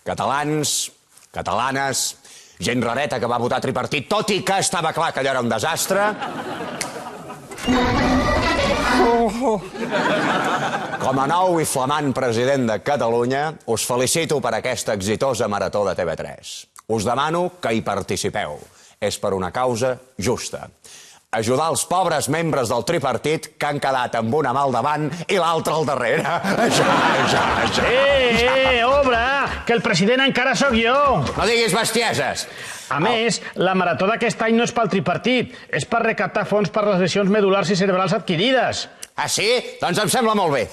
Catalans, catalanes, gent rareta que va votar tripartit, tot i que estava clar que allò era un desastre. Com a nou i flamant president de Catalunya, us felicito per aquesta exitosa marató de TV3. Us demano que hi participeu. És per una causa justa. Ajudar els pobres membres del tripartit que han quedat amb una mà al davant i l'altra al darrere. Obre, que el president encara sóc jo. No diguis bestieses. A més, la marató d'aquest any no és pel tripartit, és per recaptar fons per les lesions medul·lars i cerebrals adquirides. Ah, sí? Doncs em sembla molt bé.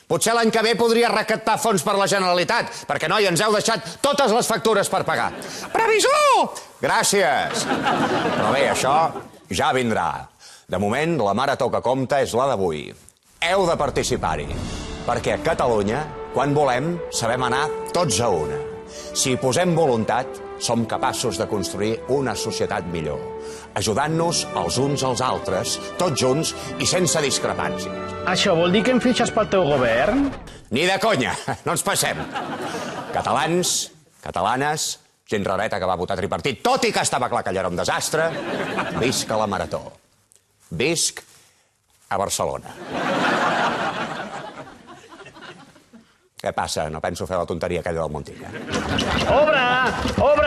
Potser l'any que ve podria recaptar fons per la Generalitat, perquè, noi, ens heu deixat totes les factures per pagar. Previsor! Gràcies. Però bé, això ja vindrà. De moment, la marató que compta és la d'avui. Heu de participar-hi, perquè a Catalunya, quan volem, sabem anar tots a una. Si hi posem voluntat, som capaços de construir una societat millor, ajudant-nos els uns als altres, tots junts i sense discrepàncies. Això vol dir que em fitxes pel teu govern? Ni de conya, no ens passem. Catalans, catalanes, gent rareta que va votar tripartit, tot i que estava clar que allò era un desastre, visca la marató. Visc a Barcelona. Què passa? No penso fer la tonteria aquella del Montiga. Obre! Obre!